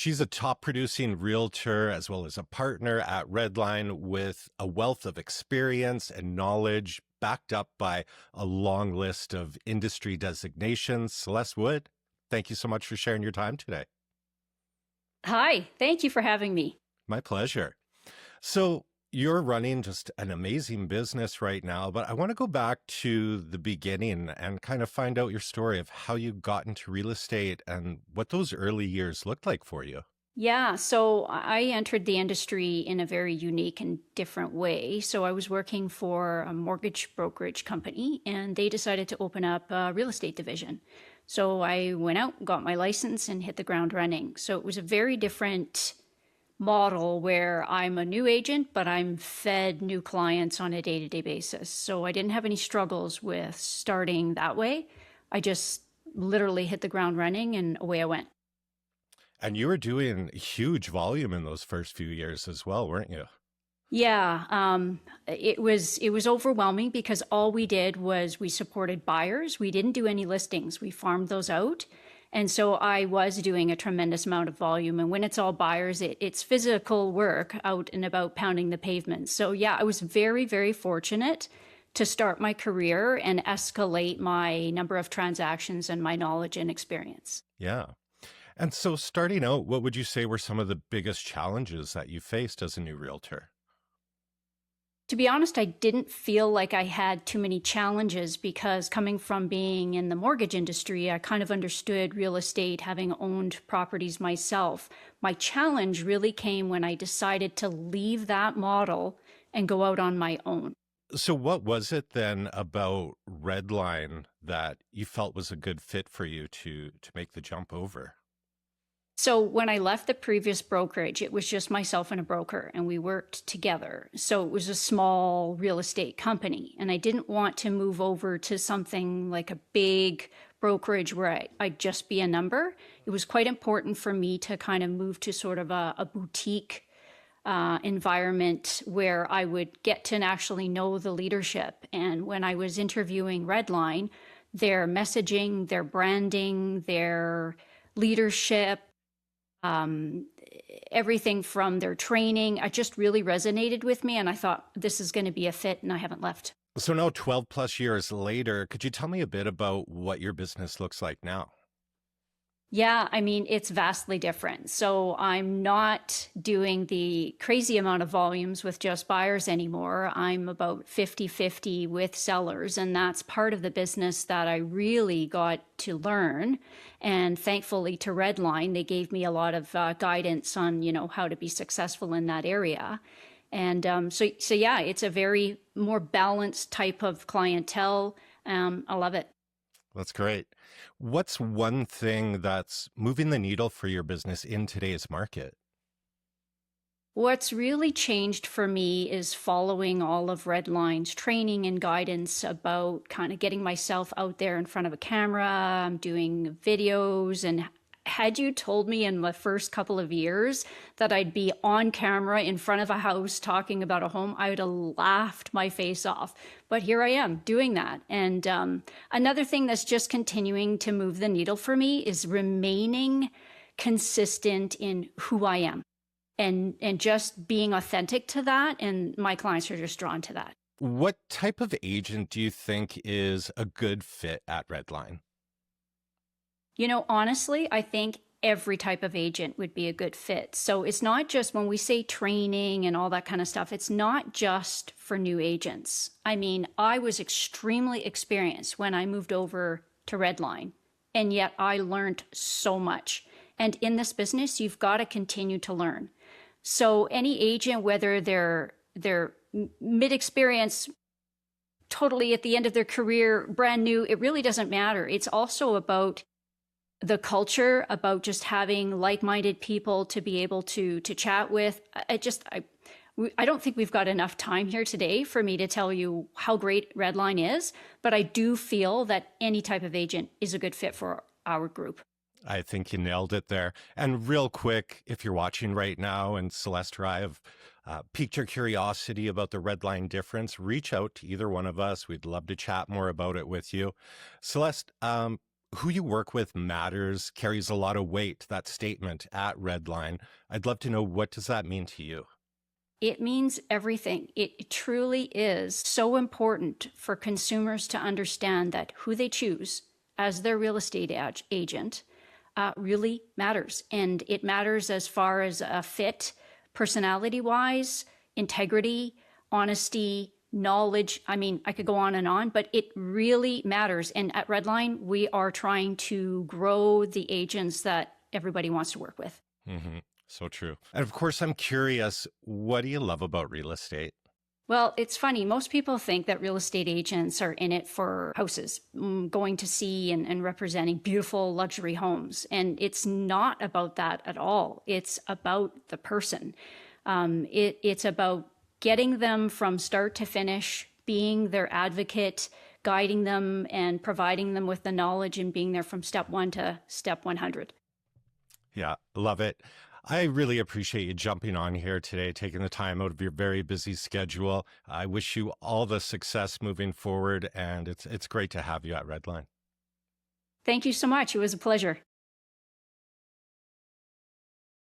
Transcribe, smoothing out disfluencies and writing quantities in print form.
She's a top producing realtor as well as a partner at Redline with a wealth of experience and knowledge backed up by a long list of industry designations. Celeste Wood, thank you so much for sharing your time today. Hi, thank you for having me. My pleasure. So, you're running just an amazing business right now, but I want to go back to the beginning and kind of find out your story of how you got into real estate and what those early years looked like for you. Yeah, so I entered the industry in a very unique and different way. So I was working for a mortgage brokerage company, and they decided to open up a real estate division. So I went out, got my license, and hit the ground running. So it was a very different model where I'm a new agent, but I'm fed new clients on a day-to-day basis. So I didn't have any struggles with starting that way. I just literally hit the ground running and away I went. And you were doing huge volume in those first few years as well, weren't you? Yeah, it was overwhelming because all we did was we supported buyers. We didn't do any listings. We farmed those out. And so I was doing a tremendous amount of volume. And when it's all buyers, it's physical work out and about pounding the pavement. So yeah, I was very, very fortunate to start my career and escalate my number of transactions and my knowledge and experience. Yeah. And so starting out, what would you say were some of the biggest challenges that you faced as a new realtor? To be honest, I didn't feel like I had too many challenges because coming from being in the mortgage industry, I kind of understood real estate, having owned properties myself. My challenge really came when I decided to leave that model and go out on my own. So what was it then about Redline that you felt was a good fit for you to make the jump over? So when I left the previous brokerage, it was just myself and a broker, and we worked together. So it was a small real estate company, and I didn't want to move over to something like a big brokerage where I'd just be a number. It was quite important for me to kind of move to sort of a boutique environment where I would get to actually know the leadership. And when I was interviewing Redline, their messaging, their branding, their leadership, um, everything from their training, it just really resonated with me. And I thought this is going to be a fit, and I haven't left. So now 12 plus years later, could you tell me a bit about what your business looks like now? Yeah, I mean, it's vastly different. So I'm not doing the crazy amount of volumes with just buyers anymore. I'm about 50-50 with sellers, and that's part of the business that I really got to learn. And thankfully to Redline, they gave me a lot of guidance on, how to be successful in that area. And so yeah, it's a very more balanced type of clientele. I love it. That's great. What's one thing that's moving the needle for your business in today's market? What's really changed for me is following all of Redline's training and guidance about kind of getting myself out there in front of a camera. I'm doing videos. And had you told me in the first couple of years that I'd be on camera in front of a house talking about a home, I would have laughed my face off. But here I am doing that. And another thing that's just continuing to move the needle for me is remaining consistent in who I am and just being authentic to that. And my clients are just drawn to that. What type of agent do you think is a good fit at Redline? Honestly, I think every type of agent would be a good fit. So it's not just when we say training and all that kind of stuff, it's not just for new agents. I mean, I was extremely experienced when I moved over to Redline, and yet I learned so much. And in this business, you've got to continue to learn. So any agent, whether they're mid-experience, totally at the end of their career, brand new, it really doesn't matter. It's also about the culture, about just having like-minded people to be able to chat with. I don't think we've got enough time here today for me to tell you how great Redline is, but I do feel that any type of agent is a good fit for our group. I think you nailed it there. And real quick, if you're watching right now and Celeste or I have piqued your curiosity about the Redline difference, reach out to either one of us. We'd love to chat more about it with you. Celeste, Who you work with matters, carries a lot of weight, that statement at Redline. I'd love to know, what does that mean to you? It means everything. It truly is so important for consumers to understand that who they choose as their real estate agent really matters. And it matters as far as a fit, personality wise, integrity, honesty, knowledge. I mean, I could go on, but it really matters. And at Redline, we are trying to grow the agents that everybody wants to work with. Hmm. So true. And of course, I'm curious, what do you love about real estate? Well, it's funny. Most people think that real estate agents are in it for houses, going to see and representing beautiful luxury homes. And it's not about that at all. It's about the person. It's about getting them from start to finish, being their advocate, guiding them and providing them with the knowledge and being there from step 1 to step 100. Yeah, love it. I really appreciate you jumping on here today, taking the time out of your very busy schedule. I wish you all the success moving forward, and it's great to have you at Redline. Thank you so much. It was a pleasure.